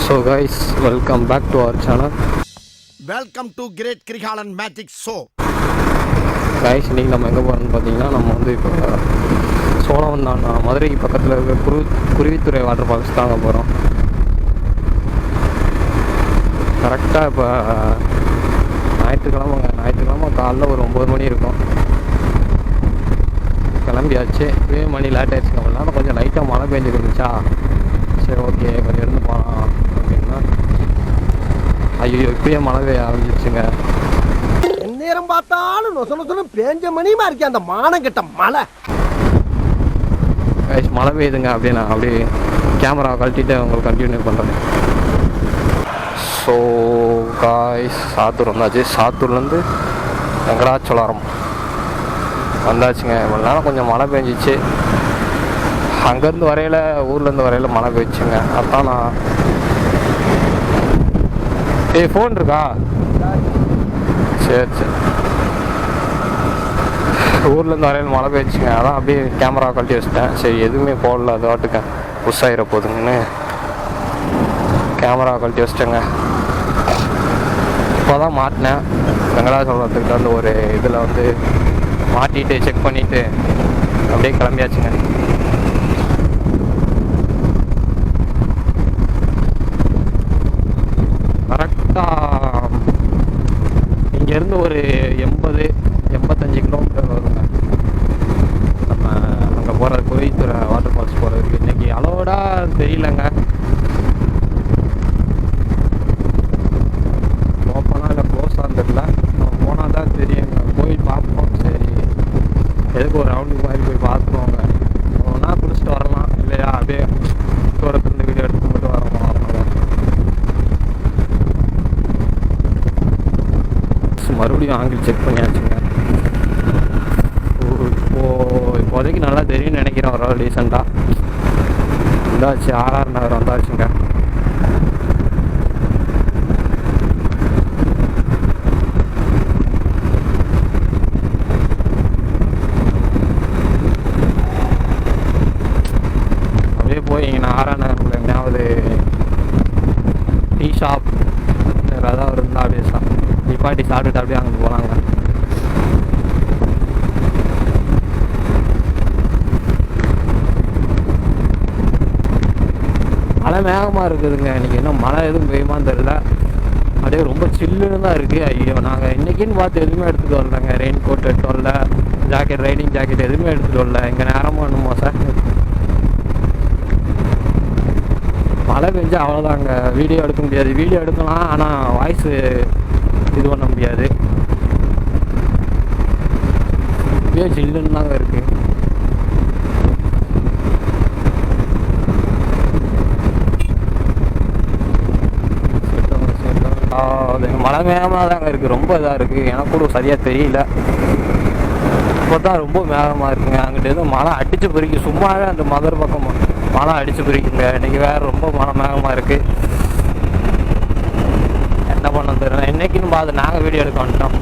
So guys, welcome back to our channel. Welcome to Great Krigalan Magic Show. Guys, இன்னைக்கு நம்ம எங்கே போகிறோம்னு பார்த்தீங்கன்னா நம்ம வந்து இப்போ சோழவந்தான் மதுரைக்கு பக்கத்தில் இருக்க குருவித்துறை வாட்டர் ஃபால்ஸ் தாங்க போகிறோம். கரெக்டாக இப்போ ஞாயிற்றுக்கிழமை காலைல ஒரு 9 மணி இருக்கும். கிளம்பியாச்சு. இப்போயே மணி லேட் ஆகிடுச்சு. நம்மளால கொஞ்சம் லைட்டாக மழை பெஞ்சுட்டு இருந்துச்சா, சரி ஓகே கொஞ்சம் இருந்து போகலாம் அப்படின்னா, ஐயோ இப்பயே மழை பெய்ய ஆரம்பிச்சிருச்சுங்க. நேரம் பார்த்தாலும் நொசனொசனம் பேஞ்ச மணிமா இருக்கே அந்த மானங்கெட்ட மழை. மழை பெய்யுதுங்க. அப்படியே நான் அப்படியே கேமரா கழட்டிட்டு உங்களுக்கு கண்டினியூ பண்ணுறேன். ஸோ காய்ஸ், சாத்தூர் வந்தாச்சு. சாத்தூர்லேருந்து வெங்கடாச்சலம் வந்தாச்சுங்க. இவ்வளோ நேரம் கொஞ்சம் மழை பெஞ்சிச்சு. அங்கேருந்து வரையில் ஊர்லேருந்து வரையில் மழை பெய்ச்சுங்க. அதான் நான் ஃபோன் இருக்கா? சரி சரி. ஊர்லேருந்து வரையில் மழை பெய்ச்சுங்க. அதான் அப்படியே கேமரா கழட்டி வச்சிட்டேன். சரி எதுவுமே போடல, அது வாட்டுக்க புஷ் ஆகிட போதுங்கன்னு கேமரா கழட்டி வச்சிட்டேங்க. இப்போ தான் மாட்டினேன். வெங்கடாச்சலத்துக்கிட்ட வந்து ஒரு இதில் வந்து மாட்டிட்டு செக் பண்ணிவிட்டு அப்படியே கிளம்பியாச்சுங்க. கரெக்டாக இங்கேருந்து ஒரு 80-85 கிலோமீட்டர் வருங்க நம்ம அங்கே போகிறது, குருவித்துறை வாட்டர் ஃபால்ஸ் போகிறதுக்கு. இன்றைக்கி அளவோடா தெரியலங்க. ஓப்பனாக இல்லை க்ளோஸாக தெரியல. நம்ம போனால் தான் தெரியுங்க. போய் பார்ப்போம். சரி எதுக்கு ஒரு ரவுண்டுக்கு மாதிரி போய் பார்த்துருவாங்க. ஒன்றா குளிச்சுட்டு வரலாம், இல்லையா அப்படியே தூரத்துலேருந்து வீடியோ எடுத்து மட்டும் வரலாம். மறுபடியும் ஆங்கிள் செக் பண்ணியாச்சுங்க. இப்போதைக்கு நல்லா தெரியும்னு நினைக்கிறேன். ஒரு ரீசெண்டாக வந்தாச்சு. RR நகர் வந்தாச்சுங்க. அப்படியே போய் நான் RR நகருக்குள்ள எங்கேயாவது டீ ஷாப் ஏதாவது இருந்தால் அப்படியே நிப்பாட்டி சாப்பிட்டுட்டு அப்படியே அங்கே போகலாங்க. மழை மேகமாக இருக்குதுங்க. இன்றைக்கி என்ன மழை எதுவும் பெய்யுமான்னு தெரியல. அப்படியே ரொம்ப சில்லுன்னு தான் இருக்குது. ஐயோ நாங்கள் இன்றைக்கின்னு பார்த்து எதுவுமே எடுத்துகிட்டு வரலங்க. ரெயின் கோட் எடுத்து வரல, ஜாக்கெட், ரைடிங் ஜாக்கெட் எதுவுமே எடுத்துகிட்டு வரல. இங்கே நேரமாக வேணுமா சார்? மழை பெஞ்சா அவ்வளோதாங்க. வீடியோ எடுக்க முடியாது. வீடியோ எடுக்கலாம், ஆனால் வாய்ஸு இது பண்ண முடியாது. இப்பயே சில்லுன்னு தாங்க இருக்குது. மழை மேகமாக தாங்க இருக்குது. ரொம்ப இதாக இருக்குது. எனக்கு கூட சரியாக தெரியல. இப்போ தான் ரொம்ப மேகமாக இருக்குங்க. அங்கிட்ட எதுவும் மழை அடித்து பிரிக்கு. சும்மாவே அந்த மதுரை பக்கம் மழை அடித்து பிரிக்குங்க. இன்றைக்கி வேறு ரொம்ப மழை மேகமாக இருக்குது. என்ன பண்ண தெரியல. இன்னைக்குன்னு பார்த்து நாங்கள் வீடியோ எடுக்க வந்துட்டோம்.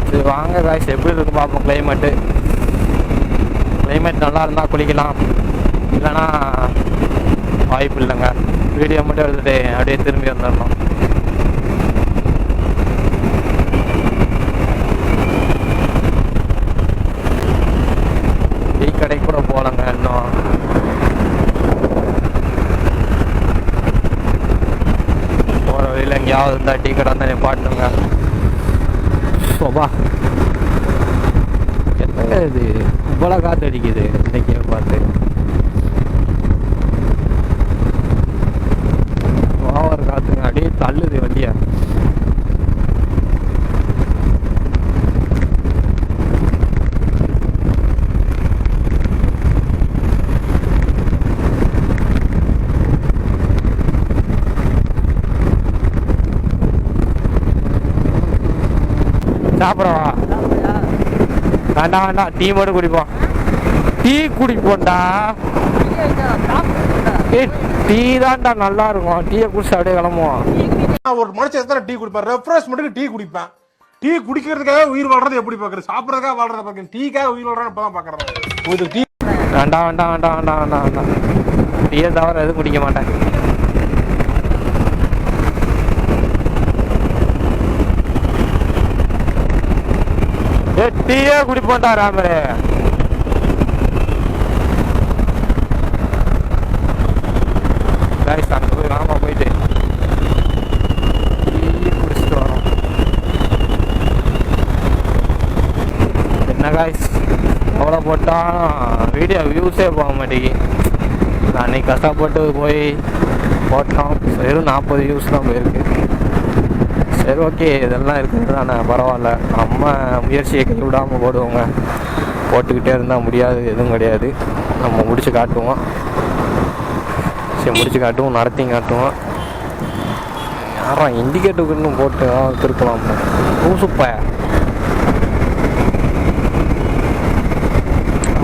சரி வாங்க காய்ஸ், எப்படி இருக்கு பார்ப்போம். கிளைமேட் நல்லா இருந்தால் குளிக்கலாம், இல்லைன்னா வாய்ப்பு இல்லைங்க. வீடியோ மட்டும் எடுத்துகிட்டு அப்படியே திரும்பி வந்துடணும். டீ கடைக்கு கூட போகலங்க இன்னும். போகிற வழியில் எங்கேயாவது இருந்தால் டீ கடை தான் நிப்பாட்டுங்க. சோபா என்னங்க இது இவ்வளோ காற்று அடிக்குது இன்னைக்கு பார்த்து. ஓவர் காற்றுங்க. அப்படியே தள்ளுது வண்டியை. சாப்பிடவா? வேண்டாம், டீ மட்டும் குடிப்போம். டீ குடிப்போம்டா. டீ தான்டா நல்லா இருக்கும். டீயை குடிச்சு அப்படியே கிளம்புவோம். ஒரு மனுஷன் எத்தனை டீ குடிப்பேன்? ரெஃப்ரெஷ்மெண்ட்டுக்கு டீ குடிப்பேன். டீ குடிக்கிறதுக்காக உயிர் வாழ்றது எப்படி பாக்குறது? சாப்பிட்றதுக்காக வாழ்றத பாக்குறேன். டீக்காக உயிர் வாழ்றேன்னு இப்பதான் பாக்குறேன். டீ வேண்டாம் வேண்டாம் வேண்டாம் வேண்டாம் வேண்டாம் வேண்டாம். டீயை தவிர எதுவும் குடிக்க மாட்டேன். டீயே குடிப்போண்டா ராமரே. கைஸ் அங்கே போய் ராமா போயிட்டு டீ குடிச்சிட்டு வரோம். என்ன கைஸ் எவ்வளோ போட்டாலும் வீடியோ வியூஸே போக மாட்டேங்கி. நான் அன்றைக்கி கஷ்டப்பட்டு போய் போட்டோம், வெறும் 40 வியூஸ் தான் போயிருக்கு. சரி ஓகே, இதெல்லாம் இருக்குது தானே, பரவாயில்ல. நம்ம முயற்சியை கை விடாமல் போடுவோங்க. போட்டுக்கிட்டே இருந்தால் முடியாது, எதுவும் கிடையாது. நம்ம முடிச்சு காட்டுவோம். சரி முடிச்சு காட்டுவோம், நடத்தி காட்டுவோம். யாரும் இண்டிகேட்டருக்குன்னு போட்டு திருக்கலாம் பூசுப்ப.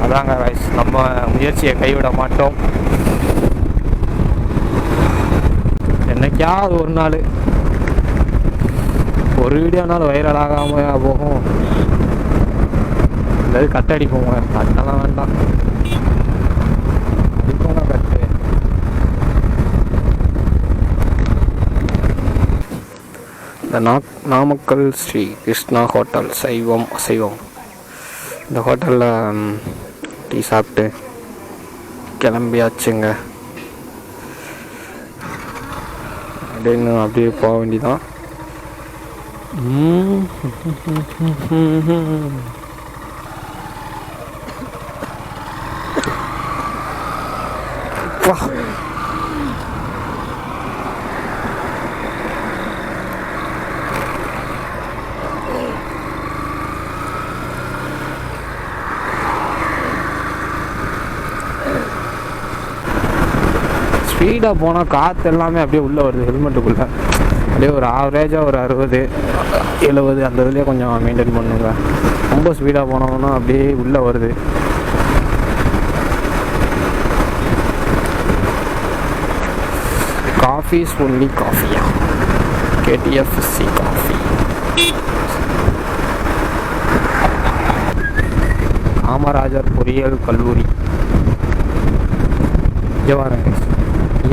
அதாங்க வயசு, நம்ம முயற்சியை கைவிட மாட்டோம். என்னைக்காவது ஒரு நாள் ஒரு வீடியோனாலும் வைரல் ஆகாமல் போகும். இந்த இது கட் அடிப்போங்க, கட்டெல்லாம் வேண்டாம், அடிப்போங்க கட்டு. இந்த நாமக்கல் ஸ்ரீ கிருஷ்ணா ஹோட்டல் சைவம் அசைவம். இந்த ஹோட்டலில் டீ சாப்பிட்டு கிளம்பியாச்சுங்க. அப்படின்னு அப்படியே போக வேண்டியதான். ஸ்பீடாக போனால் காற்று எல்லாமே அப்படியே உள்ளே வருது ஹெல்மெட்டுக்குள்ளே. அப்படியே ஒரு ஆவரேஜாக ஒரு 60 70 அந்த இதுலேயே கொஞ்சம் மெயின்டைன் பண்ணுங்க. ரொம்ப ஸ்பீடாக போனோம்னா அப்படியே உள்ளே வருது. காஃபீஸ் ஒன்லி காஃபியா? KTFC coffee. காமராஜர் பொறியியல் கல்லூரி. வாரங்க.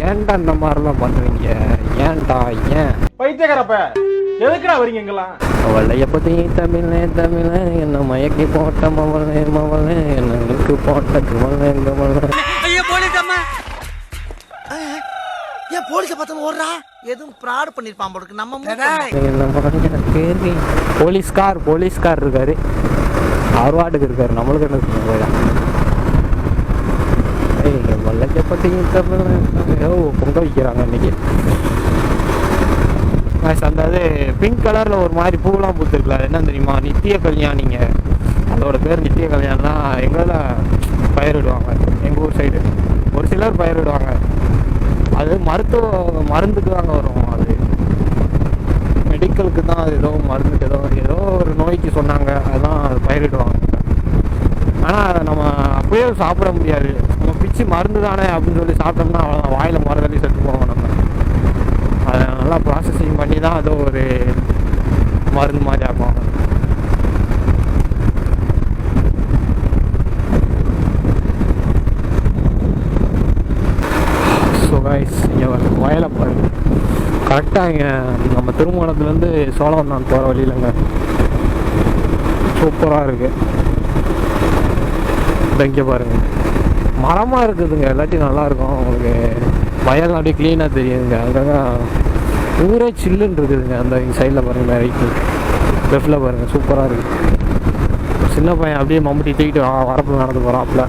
ஏன்டா இந்த மாதிரிலாம் பண்ணுவீங்க? ஏன்டா ஏன் பைத்தியக்காரப்ப எதுக்குடா வரீங்க இங்கெல்லாம்? அவளைய பத்தி தமிழே தமிழே என்ன மயக்கி போட்ட மவளே மவளே என்னங்களுக்கு போட்ட கமலே கமலே. ஐயோ போலீஸ் அம்மா, ஏன் போலீஸ பார்த்தா ஓடுறா? எதுவும் ஃப்ராட் பண்ணிருப்பான் போடுக்கு நம்ம. போலீஸ்கார் இருக்காரு, ஆர்வாடுக்கு இருக்காரு, நம்மளுக்கு என்ன போயா? பொங்க வைக்கிறாங்க இன்னைக்கு. அந்த அது பிங்க் கலரில் ஒரு மாதிரி பூவெலாம் பூத்துருக்குல, அது என்ன தெரியுமா? நித்திய கல்யாணிங்க. அதோட பேர் நித்திய கல்யாணம் தான். எங்களில் பயிரிடுவாங்க, எங்கள் ஊர் சைடு ஒரு சிலர் பயிரிடுவாங்க. அது மருந்துக்கு தாங்க வரும். அது மெடிக்கலுக்கு தான். அது ஏதோ மருந்துக்கு ஏதோ ஒரு நோய்க்கு சொன்னாங்க, அதுதான் பயிரிடுவாங்க. ஆனால் அதை நம்ம அப்படியே சாப்பிட முடியாது. நம்ம பிச்சு மருந்து தானே அப்படின்னு சொல்லி சாப்பிட்டோம்னா அவ்வளோதான், வாயில் மரத்தள்ளி செத்து போவோம் நம்ம. அதை நல்லா ப்ராசஸிங் பண்ணி தான் ஏதோ ஒரு மருந்து மாதிரி ஆக்குவாங்க. ஸோ கைஸ், இங்கே வயலை பாருங்க. கரெக்டாக இங்கே நம்ம திருமணத்துலேருந்து சோழம் நான் போகிற வழியிலங்க சூப்பராக இருக்குது. இங்கே பாருங்க, மரமாக இருக்குதுங்க, எல்லாத்தையும் நல்லாயிருக்கும். உங்களுக்கு வயல் அப்படியே க்ளீனாக தெரியுதுங்க. அங்கே ஊரே சில்லுன்னு இருக்குதுங்க. அந்த சைடில் பாருங்கள், ரைட்டு லெஃப்டில் பாருங்கள், சூப்பராக இருக்குது. சின்ன பையன் அப்படியே மம்பட்டி தூக்கிட்டு வரப்பில் நடந்து போகிறாப்புல.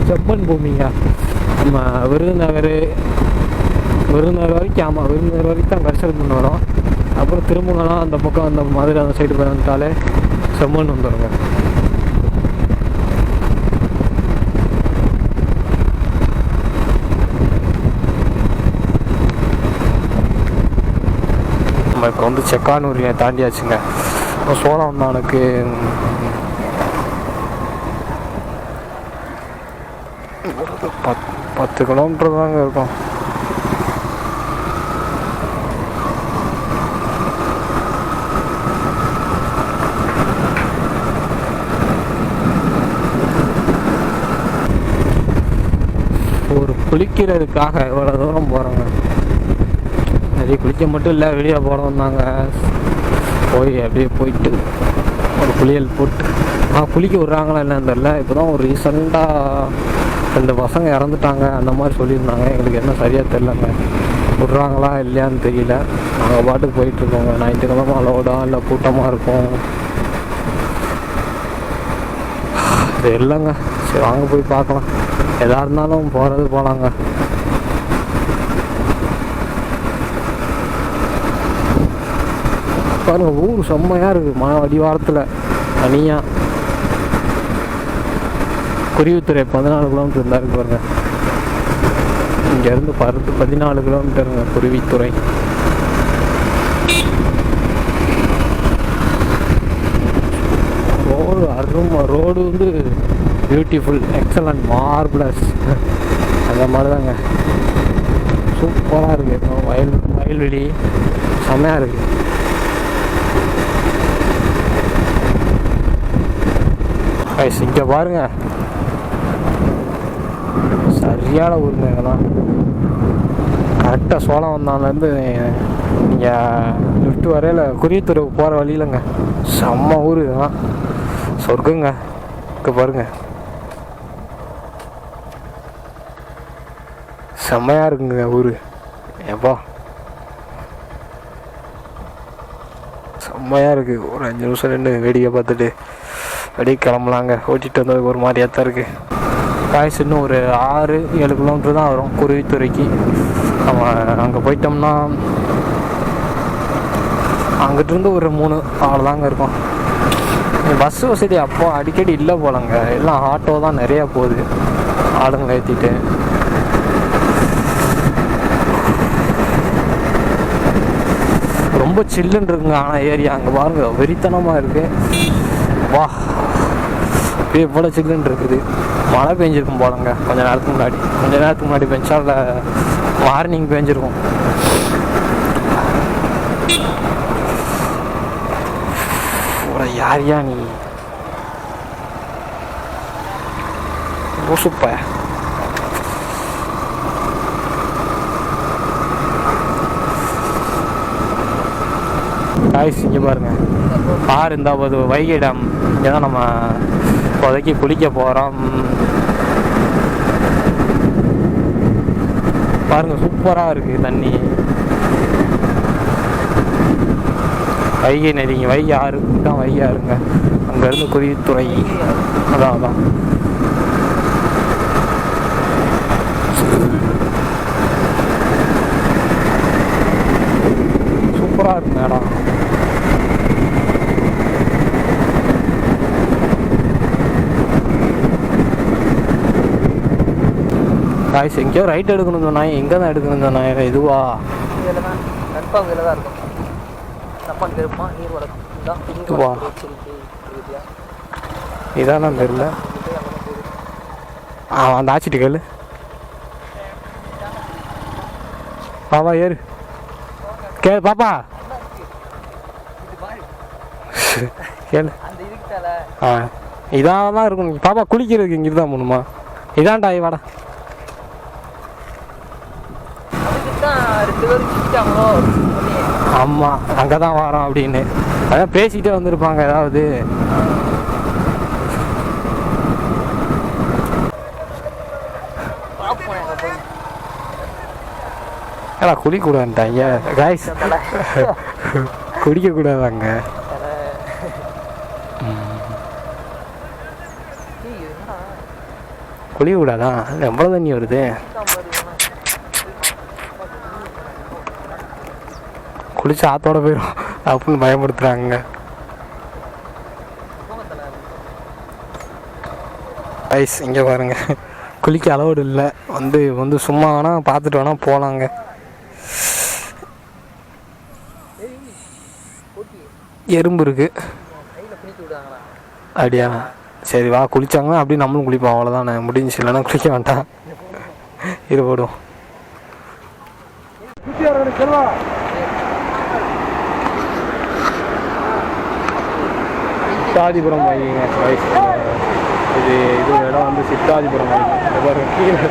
செம்மண் பூமிங்க. நம்ம விருதுநகர் வரைக்கும், ஆமாம் விருதுநகர் வரைக்கும் தான் கரிசல் பண்ண வரும். அப்புறம் திருமங்கலம் அந்த பக்கம் அந்த மதுரை அந்த சைடு போய் வந்துட்டாலே செம்மண் வந்துடுங்க. நம்ம இப்போ வந்து செக்கானூரியை தாண்டியாச்சுங்க. சோழம் தான் எனக்கு 10 கிலோமீட்டர் தாங்க இருக்கும். குளிக்கிறதுக்காக இவ்வளோ தூரம் போகிறோங்க. சரி குளிக்க மட்டும் இல்லை, வீடியோ போடணுன்னாங்க. போய் அப்படியே போயிட்டு ஒரு குளியல் போட்டு குளிக்க விட்றாங்களா என்னன்னு தெரில. இப்போ தான் ஒரு ரீசெண்டாக 2 பசங்க இறந்துட்டாங்க அந்த மாதிரி சொல்லியிருந்தாங்க. எங்களுக்கு என்ன சரியாக தெரிலங்க, விட்றாங்களா இல்லையான்னு தெரியல. நாங்கள் பாட்டுக்கு போயிட்டுருக்கோங்க. ஞாயிற்றுக்கிழமை அலோடா இல்லை கூட்டமாக இருக்கும் இது இல்லைங்க. சரி வாங்க போய் பார்க்கலாம். எதாக இருந்தாலும் போகிறது போகலாங்க. பாருங்க ஊர் செம்மையாக இருக்குது. மழை அடிவாரத்தில் தனியாக குருவித்துறை 14 கிலோமீட்டர் இருந்தால் இருக்கு பாருங்க. இங்கேருந்து 14 கிலோமீட்டருங்க குருவித்துறை. ரோடு வந்து பியூட்டிஃபுல், எக்ஸலண்ட், மார்பிளஸ் அந்த மாதிரி தாங்க. சூப்பராக இருக்குது. வயல்வெளி செம்மையாக இருக்குது. இங்கே பாருங்க சரியான ஊருங்க. இதெல்லாம் கரெக்டாக சோளம் வந்தாலேருந்து நீங்கள் லிஃப்ட் வரையில் குருவித்துறை போகிற வழியிலங்க. செம்ம ஊர் இதெல்லாம், சொர்க்குங்க. இங்கே பாருங்க செம்மையாக இருக்குங்க ஊர். எப்பா செம்மையாக இருக்குது. ஒரு 5 நிமிஷம் நின்று வேடிக்கை பார்த்துட்டு அப்படியே கிளம்பலாங்க. ஓட்டிகிட்டு வந்ததுக்கு ஒரு மாதிரியாக தான் இருக்குது. காய்ஸ் இன்னும் ஒரு 6-7 கிலோமீட்டர் தான் வரும் குருவித்துறைக்கு. நம்ம அங்கே போயிட்டோம்னா அங்கிட்டிருந்து ஒரு 3 அவ்வளோதாங்க இருக்கும். பஸ் வசதி அப்போ அடிக்கடி இல்லை போலங்க. எல்லாம் ஆட்டோ தான் நிறையா போகுது, ஆளுங்களை ஏற்றிட்டு. ரொம்ப சில்லுன்னு இருக்குங்க. ஆனால் ஏரியா அங்கே பாருங்க வெறித்தனமாக இருக்குது. வா இப்போயே போல சில்லுன்னு இருக்குது. மழை பெஞ்சிருக்கும் போலங்க கொஞ்ச நேரத்துக்கு முன்னாடி பெஞ்சா இல்லை மார்னிங் பெஞ்சிருக்கும். யாரியா நீ சூப்ப காய்ஸ் இங்கே பாருங்க. ஆறு இருந்தால் வைகை டேம். இங்கே தான் நம்ம இப்போதைக்கு குளிக்க போகிறோம். பாருங்க சூப்பராக இருக்குது தண்ணி. வைகை நதிங்க, வைகை ஆறு தான், வைகை ஆறுங்க. அங்கேருந்து குருவித்துறை அதான் சூப்பராக இருக்குங்க இடம். காய்ஸ் எங்கேயோ ரைட் எடுக்கணும் சொன்னா, எங்கே தான் எடுக்கணும் சொன்னா? இதுவா கன்ஃபார்ம் இதில் தான் இருக்கும். தப்பாக இருக்குமா நீர் வளர்க்கும் இதுவா இதானா தெரியல. அந்த ஆச்சிட்டு கேளு. பாப்பா ஏறு கேளு பாப்பா கேளு. இதாக தான் இருக்கும். பாப்பா குளிக்கிறதுக்கு இங்கே தான் போகணுமா? இதான்டா வாடா. ஆமாம் அங்கே தான் வரோம் அப்படின்னு அதான் பேசிக்கிட்டே வந்திருப்பாங்க ஏதாவது. ஏடா குளிக்கூடாதுட்டாங்க காய்ஸ், குடிக்கக்கூடாதாங்க. குளிக்கக்கூடாதான், எவ்வளோ தண்ணி வருது. குளிச்சு ஆத்தோட போயிடும் அப்படின்னு பயமுறுத்துறாங்க. ஐஸ் இங்கே பாருங்க, குளிக்க அலோடு இல்லை. வந்து சும்மா வேணால் பார்த்துட்டு வேணால் போகலாங்க. எறும்பு இருக்கு அப்படியா? சரி வா குளிச்சாங்கன்னா அப்படி நம்மளும் குளிப்போம், அவ்வளோதானே முடிஞ்சு. இல்லைன்னா குளிக்க வேண்டாம், இது போடும். சித்தாதிபுரம் வைங்க இது இடம் வந்து சித்தாதிபுரம் வைங்க. கீழே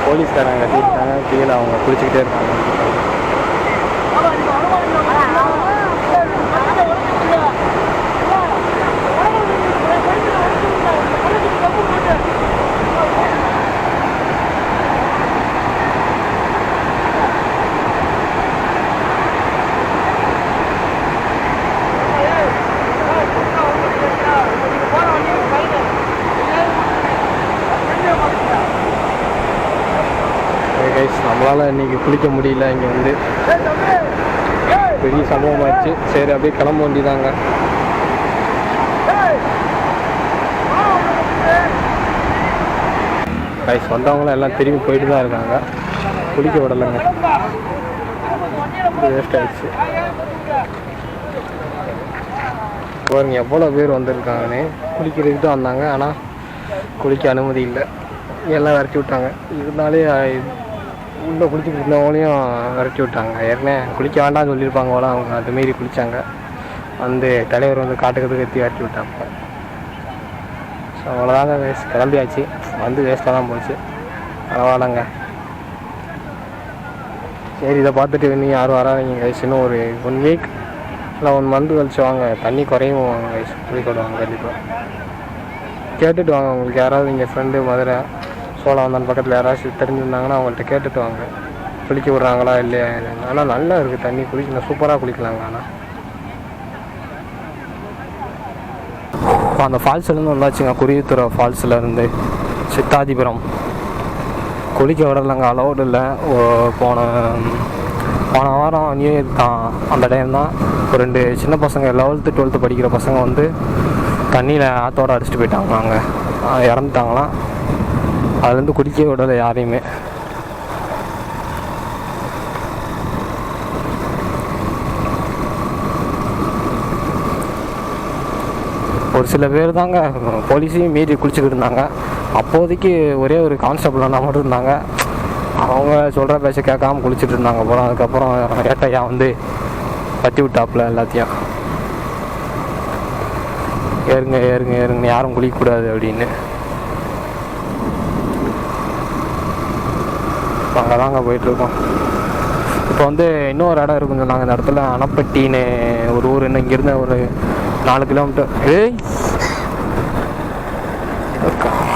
போலீஸ்காரங்க கட்டியிருக்காங்க, கீழே அவங்க குளிச்சுக்கிட்டே இருக்காங்க. நம்மளால் இன்றைக்கி குளிக்க முடியல. இங்கே வந்து பெரிய சம்பவமாகிடுச்சு. சரி அப்படியே கிளம்ப வேண்டியதாங்க. கைஸ் வந்தவங்களாம் எல்லாம் திரும்பி போயிட்டு தான் இருக்காங்க. குளிக்க விடலைங்க, வேஸ்ட் ஆகிடுச்சு. பாருங்க எவ்வளோ பேர் வந்திருக்காங்கன்னு. குளிக்கிறதுக்கு தான் வந்தாங்க, ஆனால் குளிக்க அனுமதி இல்லை, எல்லாம் விரட்டி விட்டாங்க. இதனாலே உள்ளே குளிச்சுட்டு இருந்தவங்களையும் விரட்டி விட்டாங்க. ஏற்கனவே குளிக்க வேண்டாம்னு சொல்லியிருப்பாங்க போல, அவங்க அதுமாரி குளித்தாங்க. வந்து தலைவர் வந்து காட்டுக்கிறதுக்கு கத்தி விரட்டி விட்டாங்க. ஸோ அவ்வளோதாங்க வேஸ்ட், கிளம்பியாச்சு. வந்து வேஸ்ட்டாக தான் போச்சு. பரவாயில்லைங்க. சரி இதை பார்த்துட்டு இன்னும் யாரும் வராதிங்க கைஸ். இன்னும் ஒரு 1 வீக் இல்லை 1 மந்த் கழிச்சு வாங்க, தண்ணி குறையும் கைஸ். குளிக்க விடுவாங்க கண்டிப்பாக. கேட்டுட்டு வாங்க, உங்களுக்கு யாராவது இங்கே ஃப்ரெண்டு மதுரை சோழவந்தான் பக்கத்தில் யாராச்சும் தெரிஞ்சிருந்தாங்கன்னா அவங்கள்ட்ட கேட்டுட்டு வாங்க, குளிக்க விட்றாங்களா இல்லையா. ஆனால் நல்லா இருக்குது தண்ணி, குளிக்கலாம், சூப்பராக குளிக்கலாங்க. ஆனால் அந்த ஃபால்ஸ்லேருந்து வந்தாச்சுங்க, குருவித்துறை ஃபால்ஸ்லேருந்து சித்தாதிபுரம். குளிக்க விடலைங்க, அலௌடு இல்லை. போன வாரம் நியூ இயர் தான், அந்த டைம் தான் ஒரு 2 சின்ன பசங்க 11th 12th படிக்கிற பசங்க வந்து தண்ணியில் ஆற்றோடு அடிச்சுட்டு போயிட்டாங்க. அங்கே இறந்துட்டாங்களாம். அதுலேருந்து குடிக்க விடலை யாரையுமே. ஒரு சில பேர் தாங்க போலீஸையும் மீறி குளிச்சுக்கிட்டு இருந்தாங்க. அப்போதைக்கு ஒரே ஒரு கான்ஸ்டபிள் அண்ணா மட்டும் இருந்தாங்க. அவங்க சொல்கிற பேச்சை கேட்காம குளிச்சுட்டு இருந்தாங்க போல. அதுக்கப்புறம் ஏட்டையா வந்து பற்றி விட்டாப்புல எல்லாத்தையும், ஏறுங்க ஏறுங்க ஏறுங்க, யாரும் குளிக்கக்கூடாது அப்படின்னு. அங்கே தாங்க போயிட்டுருக்கோம். இப்போ வந்து இன்னொரு இடம் இருக்குன்னு சொன்னாங்க இந்த இடத்துல, அணைப்பட்டின்னு ஒரு ஊர். இன்னும் இங்கேருந்து ஒரு 4 கிலோமீட்டர்.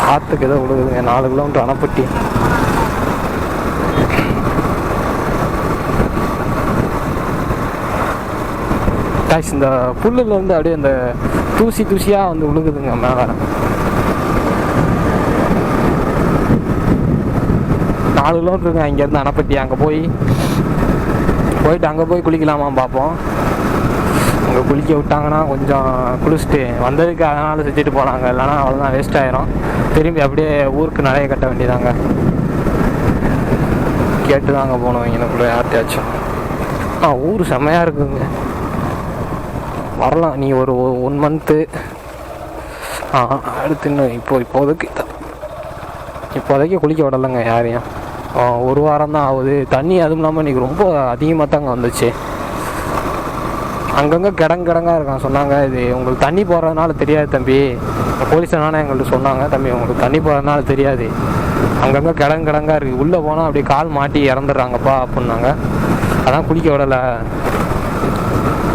காற்றுக்கு ஏதோ விழுகுதுங்க. 4 கிலோமீட்டர் அணைப்பட்டி. இந்த புல்லுல இருந்து அப்படியே இந்த தூசியாக வந்து விழுகுதுங்க மேலே. 4 கிலோமீட்டருங்க இங்கேருந்து அணைப்பட்டி. அங்கே போயிட்டு அங்கே போய் குளிக்கலாமா பார்ப்போம். அங்கே குளிக்க விட்டாங்கன்னா கொஞ்சம் குளிச்சுட்டு வந்ததுக்கு அதனால் செஞ்சுட்டு போனாங்க, இல்லைனா அவ்வளோதான் வேஸ்ட் ஆயிரும். திரும்பி அப்படியே ஊருக்கு நிறைய கட்ட வேண்டியதாங்க. கேட்டு தாங்க போனோம் எனக்குள்ள யார்ட்டையாச்சும். ஊர் செம்மையாக இருக்குங்க, வரலாம் நீ ஒரு 1 மந்த்து. அடுத்து இன்னும் இப்போதைக்கு குளிக்க விடலைங்க யாரையும். 1 வாரம் தான் ஆகுது. தண்ணி அதுவும் இல்லாமல் இன்றைக்கி ரொம்ப அதிகமாக தாங்க வந்துச்சு. அங்கங்கே கிடங்காக இருக்கான். சொன்னாங்க இது உங்களுக்கு தண்ணி போடுறதுனால தெரியாது தம்பி, போலீஸ் தானே எங்கள்கிட்ட சொன்னாங்க, தம்பி உங்களுக்கு தண்ணி போடுறதுனால தெரியாது, அங்கங்கே கிடங்காக இருக்குது, உள்ளே போனால் அப்படியே கால் மாட்டி இறந்துடுறாங்கப்பா அப்படின்னாங்க. அதான் குளிக்க விடலை.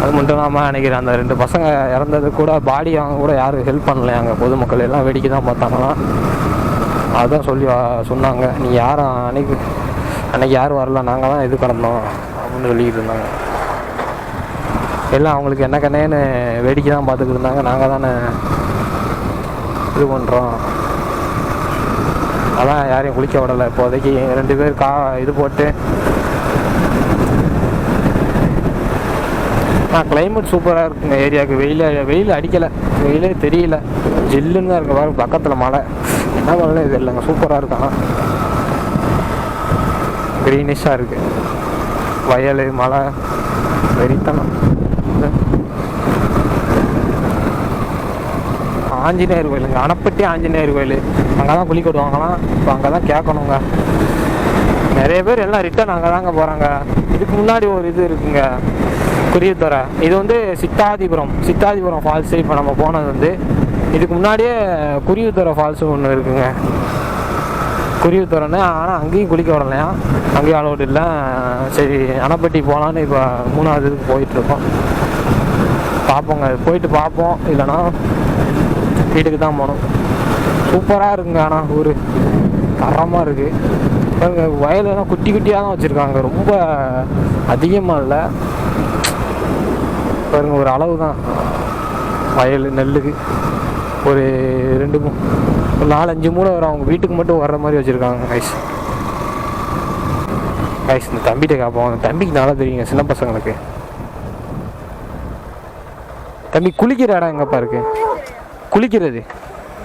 அது மட்டும் இல்லாமல் நினைக்கிறேன் அந்த 2 பசங்க இறந்தது கூட பாடி அவங்க கூட யாரும் ஹெல்ப் பண்ணலை. அங்கே பொதுமக்கள் எல்லாம் வேடிக்கை தான் பார்த்தாங்களாம். அதுதான் சொன்னாங்க, நீ யாரும் அன்னைக்கு யாரும் வரல, நாங்கள் தான் இது கிடந்தோம் அப்படின்னு சொல்லிக்கிட்டு இருந்தாங்க. எல்லாம் அவங்களுக்கு என்ன கண்ணேன்னு வேடிக்கை தான் பார்த்துக்கிட்டு இருந்தாங்க. நாங்கள் தானே இது பண்ணுறோம். அதான் யாரையும் குளிக்க விடலை இப்போதைக்கு. 2 பேர் இது போட்டு. கிளைமேட் சூப்பராக இருக்குங்க ஏரியாவுக்கு. வெயில் அடிக்கலை, வெயிலே தெரியல, ஜில்லுன்னு தான் இருக்க. பாருங்க பக்கத்தில் மலை, என்ன மலை இது இல்லைங்க, சூப்பராக இருக்காங்க. க்ரீனிஷாக இருக்குது, வயல் மலை வெறித்தனம். ஆஞ்சநேயர் கோயிலுங்க, அணைப்பட்டி ஆஞ்சநேயர் கோயில். அங்கே தான் குளிக்க விடுவாங்களாம். இப்போ அங்கே தான் கேட்கணுங்க. நிறைய பேர் எல்லாம் ரிட்டர்ன் அங்கே தாங்க போகிறாங்க. இதுக்கு முன்னாடி ஒரு இது இருக்குங்க, குருவித்துறை. இது வந்து சித்தாதிபுரம் ஃபால்ஸு. இப்போ நம்ம போனது வந்து இதுக்கு முன்னாடியே குருவித்துறை ஃபால்ஸு ஒன்று இருக்குங்க. குறிவுத்துறேன்னு. ஆனால் அங்கேயும் குளிக்க விடலையா, அங்கேயும் அலோடு இல்லை. சரி அணைப்பட்டி போகலான்னு இப்போ 3வது இதுக்கு போயிட்டுருக்கோம். பார்ப்போங்க, போயிட்டு பார்ப்போம். இல்லைனா வீட்டுக்கு தான் போகணும். சூப்பராக இருக்குங்க. ஆனால் ஊர் தரமாக இருக்குது. வயலெல்லாம் குட்டி குட்டியாக தான் வச்சுருக்காங்க, ரொம்ப அதிகமாக இல்லை பாருங்க. ஒரு அளவு தான் வயல் நெல்லுக்கு. ஒரு 4-5 மூளை வரும். அவங்க வீட்டுக்கு மட்டும் வர்ற மாதிரி வச்சுருக்காங்க கைஸ். இந்த தம்பிகிட்ட கேட்போம். தம்பிக்கு நல்லா தெரியுங்க, சின்ன பசங்களுக்கு. தம்பி குளிக்கிற இடம் எங்கப்பா இருக்கு? குளிக்கிறது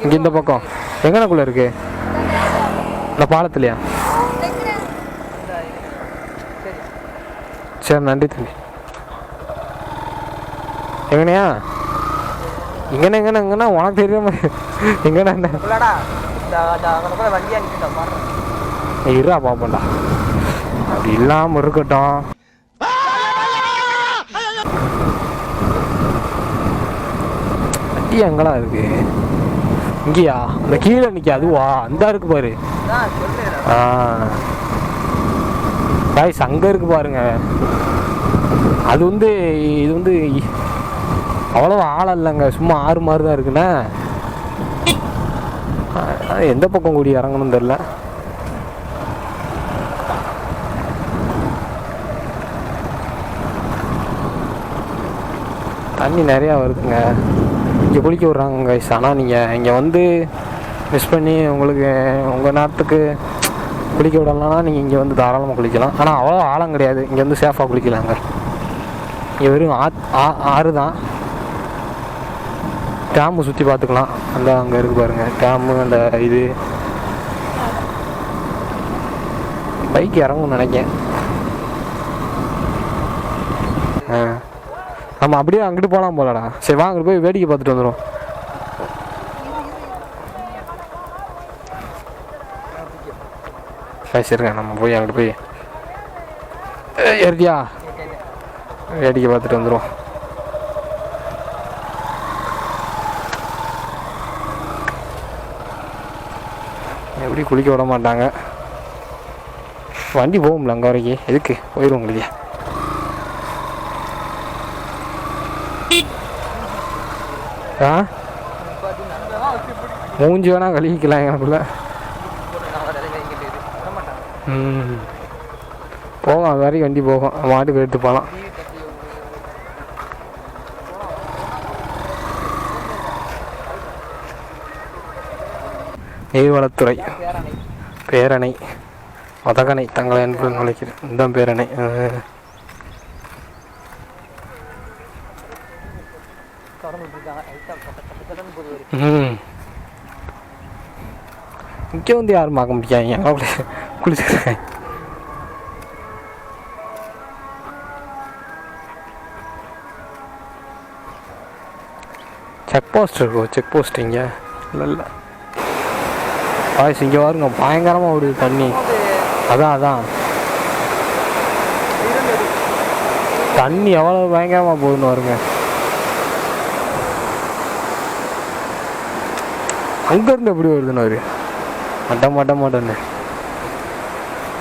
இங்கே இந்த பக்கம் எங்கனக்குள்ளே இருக்கு? இந்த பாலத்துலையா? சரி நன்றி தம்பி. எங்கனையா எங்கண்ணா உனக்கு தெரிய மாதிரி எங்கண்ணா இருடா பாப்பண்டா. அப்படி இல்லாமல் இருக்கட்டும். வண்டி எங்கெல்லாம் இருக்கு? இங்கேயா? இந்த கீழே நிற்க அதுவா? அந்த இருக்கு பாரு. காய்ஸ் அங்கே இருக்கு பாருங்க. அது வந்து இது வந்து அவ்வளோ ஆழம் இல்லைங்க, சும்மா ஆறு மாதிரி தான் இருக்குண்ணே. எந்த பக்கம் கூடி இறங்கணும்னு தெரில. தண்ணி நிறையா வருதுங்க. இங்கே குளிக்க விட்றாங்க கைஸ். ஆனால் நீங்கள் இங்கே வந்து மிஸ் பண்ணி உங்களுக்கு உங்கள் நேரத்துக்கு குளிக்க விடலாம்னா நீங்கள் இங்கே வந்து தாராளமாக குளிக்கலாம். ஆனால் அவ்வளோ ஆழம் கிடையாது. இங்கே வந்து சேஃபாக குளிக்கலாங்க. இங்கே வெறும் ஆறு தான். டேமு சுற்றி பார்த்துக்கலாம். அந்த அங்கே இருக்குது பாருங்கள் டேமு. அந்த இது பைக் இறங்கும்னு நினைக்கேன். நம்ம அப்படியே அங்கிட்டு போகலாம் போலடா. சரி வாங்க, அங்கிட்டு போய் வேடிக்கை பார்த்துட்டு வந்துடும். சரிங்க, நம்ம போய் அங்கிட்டு போய் ஏறியா வேடிக்கை பார்த்துட்டு வந்துடும். எப்படி குளிக்க விட மாட்டாங்க. வண்டி போகும்ல அங்கே வரைக்கும். எதுக்கு போயிடும் உங்களுக்கு. மூஞ்சி வேணா கழுவிக்கலாம் எனக்குள்ள. போகும் அது வரைக்கும் வண்டி போகும். மாட்டுக்கு எடுத்து போகலாம். நீர்வளத்துறை பேரணை மதகனை தங்களை என்று நுழைக்கிறேன். இந்த பேரணை இங்கே வந்து யாரும் பார்க்க முடியாங்க. அப்படி குளிச்சுருக்கேன். செக் போஸ்ட் இருக்கும். செக் போஸ்ட் இங்கே இல்லை. பாய்ஸ் இங்கே வருங்க, பயங்கரமாக ஓடுது தண்ணி. அதான் தண்ணி எவ்வளோ பயங்கரமாக போகுதுன்னு வருங்க. அங்கேருந்து எப்படி வருதுன்னு வரு மாட்டேன்னு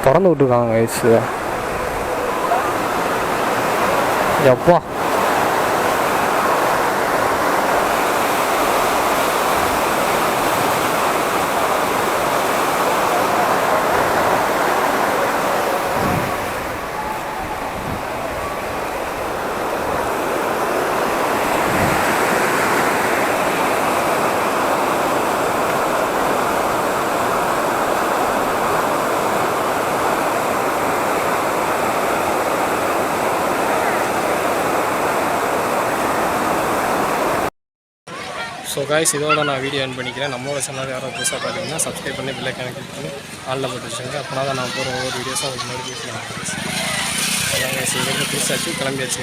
திறந்து விட்டுருக்காங்க வயசு. எப்பா ஸோ காய்ஸ், இதோட நான் வீடியோ எண்ட் பண்ணிக்கிறேன். நம்மளோட சேனல் யாராவது புதுசாக பார்த்தீங்கன்னா சப்ஸ்கிரைப் பண்ணி பெல் ஐக்கானை கிளிக் பண்ணி ஆளில் போட்டு வச்சுருங்க. அப்போனா தான் நான் போகிற ஒவ்வொரு வீடியோஸும் உங்களுக்கு நோட்டிஃபிகேஷன் ஆகும். அதான் காய்ஸ், இங்கே புதுசாச்சு கிளம்பியாச்சு.